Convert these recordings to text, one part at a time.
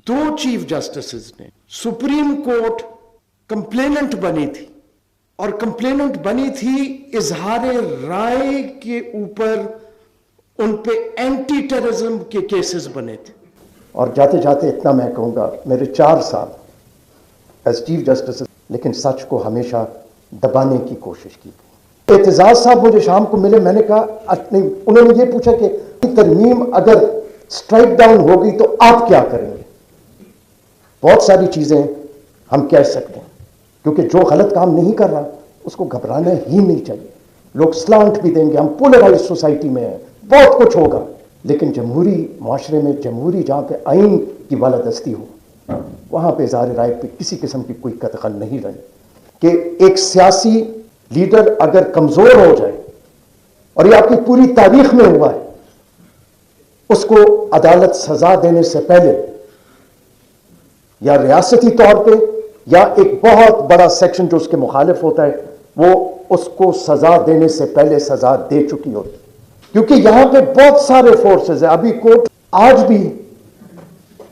दो chief justice ने supreme court complainant बनी थी और कंप्लेनेंट बनी थी इजहार राय के ऊपर, उन पे एंटी टेररिज्म के केसेस बने थे। और जाते जाते इतना मैं कहूंगा, मेरे 4 साल एज चीफ जस्टिस, लेकिन सच को हमेशा दबाने की कोशिश की गई। एतजाज साहब मुझे शाम को मिले, मैंने कहा नहीं, उन्होंने ये पूछा कि तरमीम अगर स्ट्राइक डाउन होगी तो आप क्या करेंगे। बहुत सारी चीजें हम कह सकते हैं, क्योंकि जो गलत काम नहीं कर रहा उसको घबराना ही नहीं चाहिए। लोग स्लांट भी देंगे, हम पोलराइज सोसाइटी में हैं, बहुत कुछ होगा, लेकिन जमहूरी माशरे में, जमहूरी जहां पे आइन की बालादस्ती हो, वहां पे इज़हार राय पे किसी किस्म की कोई कतगन नहीं रही। कि एक सियासी लीडर अगर कमजोर हो जाए, और ये आपकी पूरी तारीख में हुआ है, उसको अदालत सजा देने से पहले या रियासती तौर पे या एक बहुत बड़ा सेक्शन जो उसके मुखालिफ होता है, वो उसको सजा देने से पहले सजा दे चुकी होती। क्योंकि यहां पे बहुत सारे फोर्सेस है। अभी कोर्ट आज भी,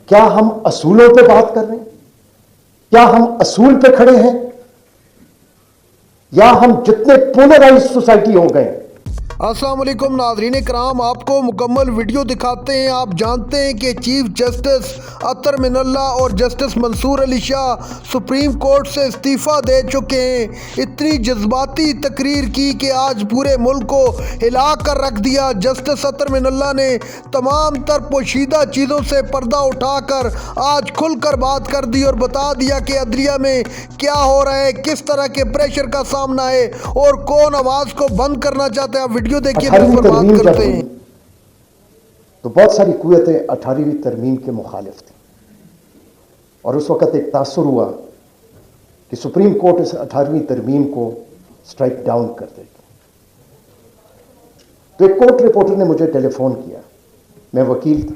क्या हम असूलों पे बात कर रहे हैं? क्या हम असूल पे खड़े हैं, या हम जितने पोलराइज सोसाइटी हो गए। अस्सलाम वालेकुम नाज़रीन कराम, आपको मुकम्मल वीडियो दिखाते हैं। आप जानते हैं कि चीफ जस्टिस अतर मिनल्ला और justice Mansoor Ali Shah supreme court से इस्तीफ़ा दे चुके हैं। इतनी जज्बाती तकरीर की कि आज पूरे मुल्क को हिला कर रख दिया। जस्टिस अतर मिनल्ला ने तमाम तर पोशीदा चीज़ों से पर्दा उठाकर आज खुल कर बात कर दी और बता दिया कि अदलिया में क्या हो रहा है, किस तरह के प्रेशर का सामना है और कौन आवाज़ को बंद करना चाहते हैं। वीडियो देखिए, फिर बात करते हैं। तो बहुत सारी कुव्वतें 18वीं तरमीम के मुखालिफ थी, और उस वक्त एक तासुर हुआ कि सुप्रीम कोर्ट इस 18वीं तरमीम को स्ट्राइक डाउन कर देगी। तो एक कोर्ट रिपोर्टर ने मुझे टेलीफोन किया, मैं वकील था,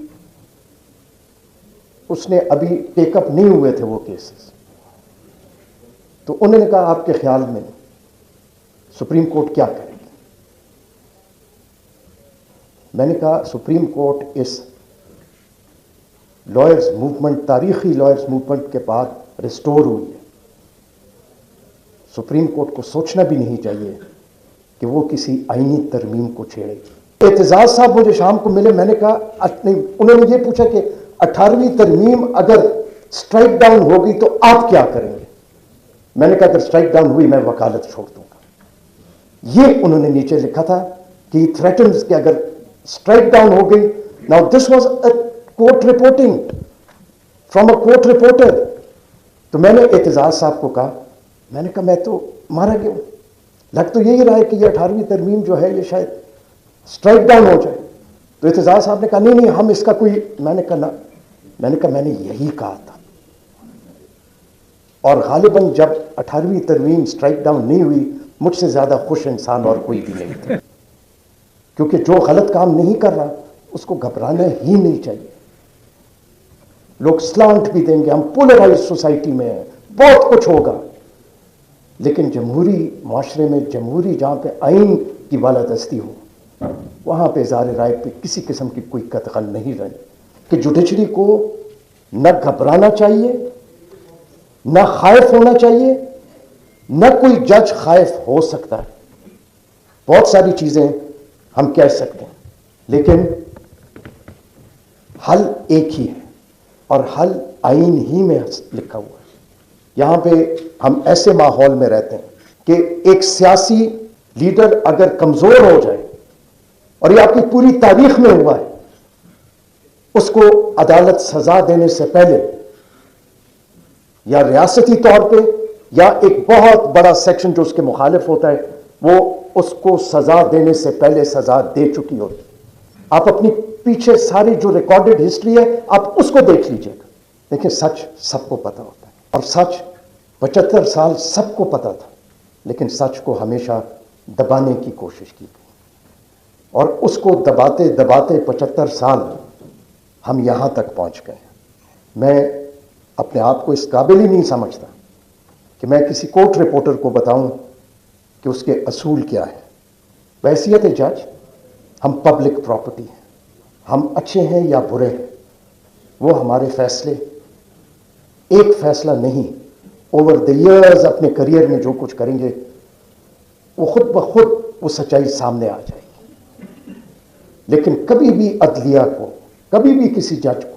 उसने अभी टेकअप नहीं हुए थे वो केसेस। तो उन्होंने कहा आपके ख्याल में सुप्रीम कोर्ट क्या करेगी। मैंने कहा सुप्रीम कोर्ट इस लॉयर्स मूवमेंट, तारीखी लॉयर्स मूवमेंट के बाद रिस्टोर हुई है। सुप्रीम कोर्ट को सोचना भी नहीं चाहिए कि वो किसी आईनी तरमीम को छेड़ेगी। एतजाज साहब मुझे शाम को मिले, मैंने कहा नहीं, उन्होंने ये पूछा कि 18वीं तरमीम अगर स्ट्राइक डाउन होगी तो आप क्या करेंगे। मैंने कहा अगर स्ट्राइक डाउन हुई मैं वकालत छोड़ दूंगा। ये उन्होंने नीचे लिखा था कि थ्रेटन्स कि अगर स्ट्राइक डाउन हो गई। Now this was a court reporting from a court reporter. तो मैंने एतजाज साहब को कहा, मैंने कहा मैं तो मारा गया हूं, लग तो यही रहा है कि ये 18वीं तरमीम जो है ये शायद स्ट्राइक डाउन हो जाए। तो एतजाज साहब ने कहा नहीं नहीं, हम इसका कोई, मैंने कहा ना, मैंने यही कहा था। और गालिबन जब 18वीं तरमीम स्ट्राइक डाउन नहीं हुई, मुझसे ज्यादा खुश इंसान और कोई भी नहीं था। क्योंकि जो गलत काम नहीं कर रहा उसको घबराना ही नहीं चाहिए। लोग स्लांट भी देंगे, हम पोलराइज सोसाइटी में हैं, बहुत कुछ होगा, लेकिन जमहूरी माशरे में, जमहूरी जहां पे आइन की बालादस्ती हो, वहां पे इज़हार राय पे किसी किस्म की कोई कतगन नहीं रही। कि जुडिशरी को न घबराना चाहिए, न खाइफ होना चाहिए, न कोई जज खाइफ हो सकता है। बहुत सारी चीजें हम कह सकते हैं, लेकिन हल एक ही है, और हल आइन ही में लिखा हुआ है। यहां पे हम ऐसे माहौल में रहते हैं कि एक सियासी लीडर अगर कमजोर हो जाए, और ये आपकी पूरी तारीख में हुआ है, उसको अदालत सजा देने से पहले या रियासती तौर पे या एक बहुत बड़ा सेक्शन जो उसके मुखालिफ होता है, वो उसको सजा देने से पहले सजा दे चुकी होती। आप अपनी पीछे सारी जो रिकॉर्डेड हिस्ट्री है आप उसको देख लीजिएगा। देखिए, सच सबको पता होता है, और सच 75 साल सबको पता था, लेकिन सच को हमेशा दबाने की कोशिश की गई, और उसको दबाते दबाते 75 साल हम यहां तक पहुंच गए। मैं अपने आप को इस काबिल ही नहीं समझता कि मैं किसी कोर्ट रिपोर्टर को बताऊं कि उसके असूल क्या है। वैसियत जज, हम पब्लिक प्रॉपर्टी हैं, हम अच्छे हैं या बुरे हैं, वो हमारे फैसले एक फैसला नहीं, ओवर द ईयर्स अपने करियर में जो कुछ करेंगे वो खुद ब खुद वो सच्चाई सामने आ जाएगी। लेकिन कभी भी अदलिया को, कभी भी किसी जज को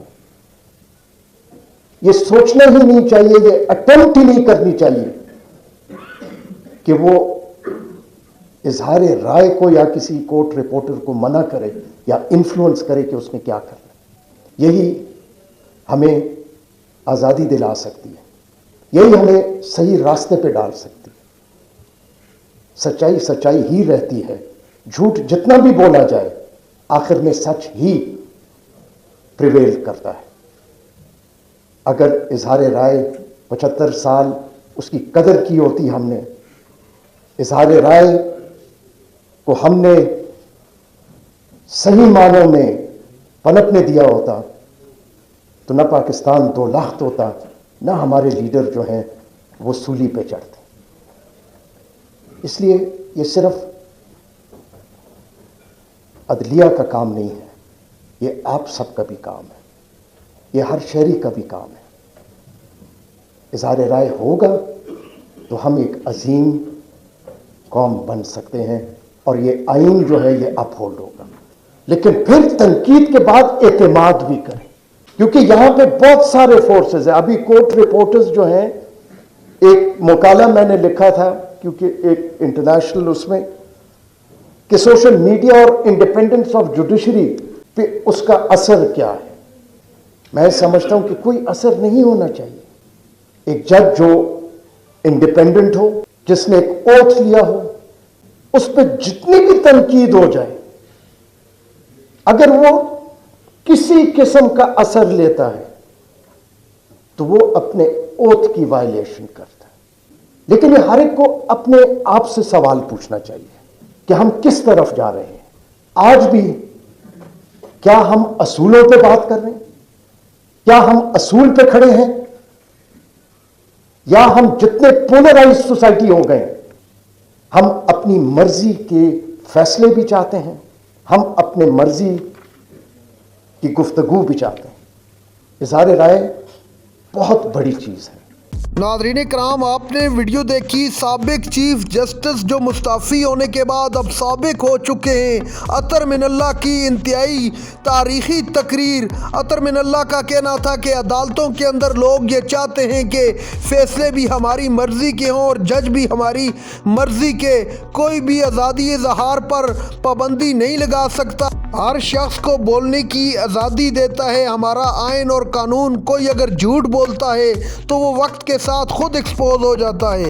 ये सोचना ही नहीं चाहिए, ये अटेम्प्ट ही नहीं करनी चाहिए कि वो इजहार राय को या किसी कोर्ट रिपोर्टर को मना करे या इन्फ्लुएंस करे कि उसने क्या करना। यही हमें आज़ादी दिला सकती है, यही हमें सही रास्ते पे डाल सकती है। सच्चाई सच्चाई ही रहती है, झूठ जितना भी बोला जाए आखिर में सच ही प्रिवेल करता है। अगर इजहार राय 75 साल उसकी कदर की होती, हमने इजहार राय को हमने सही मानों में पनपने दिया होता तो न पाकिस्तान 2 लाख होता, न हमारे लीडर जो हैं वो सूली पे चढ़ते। इसलिए ये सिर्फ अदलिया का काम नहीं है, ये आप सबका भी काम है, ये हर शहरी का भी काम है। इजहार राय होगा तो हम एक अजीम कौम बन सकते हैं और ये आइन जो है ये अपहोल्ड होगा। लेकिन फिर तनकीद के बाद एतमाद भी करें, क्योंकि यहां पे बहुत सारे फोर्सेस हैं। अभी कोर्ट रिपोर्टर्स जो हैं, एक मुकाला मैंने लिखा था क्योंकि एक इंटरनेशनल उसमें, कि सोशल मीडिया और इंडिपेंडेंस ऑफ जुडिशरी पे उसका असर क्या है। मैं समझता हूं कि कोई असर नहीं होना चाहिए। एक जज जो इंडिपेंडेंट हो, जिसने एक ओथ लिया हो, उस पर जितनी भी तनकीद हो जाए, अगर वो किसी किस्म का असर लेता है तो वो अपने ओथ की वायलेशन करता है। लेकिन ये हर एक को अपने आप से सवाल पूछना चाहिए कि हम किस तरफ जा रहे हैं। आज भी क्या हम असूलों पे बात कर रहे हैं? क्या हम असूल पे खड़े हैं? या हम जितने पोलराइज सोसाइटी हो गए, हम अपनी मर्जी के फैसले भी चाहते हैं, हम अपने मर्जी की गुफ्तगू भी चाहते हैं। इजहार राय बहुत बड़ी चीज है। नाज़रीन कराम, आपने वीडियो देखी। साबिक चीफ जस्टिस जो मुस्तफ़ी होने के बाद अब साबिक हो चुके हैं, अतर मिनल्ला की इंतहाई तारीख़ी तकरीर। अतर मिनल्ला का कहना था कि अदालतों के अंदर लोग ये चाहते हैं कि फ़ैसले भी हमारी मर्ज़ी के हों और जज भी हमारी मर्ज़ी के। कोई भी आज़ादी इज़हार पर पाबंदी नहीं लगा सकता, हर शख्स को बोलने की आज़ादी देता है हमारा आइन और कानून। कोई अगर झूठ बोलता है तो वो वक्त के साथ खुद एक्सपोज हो जाता है।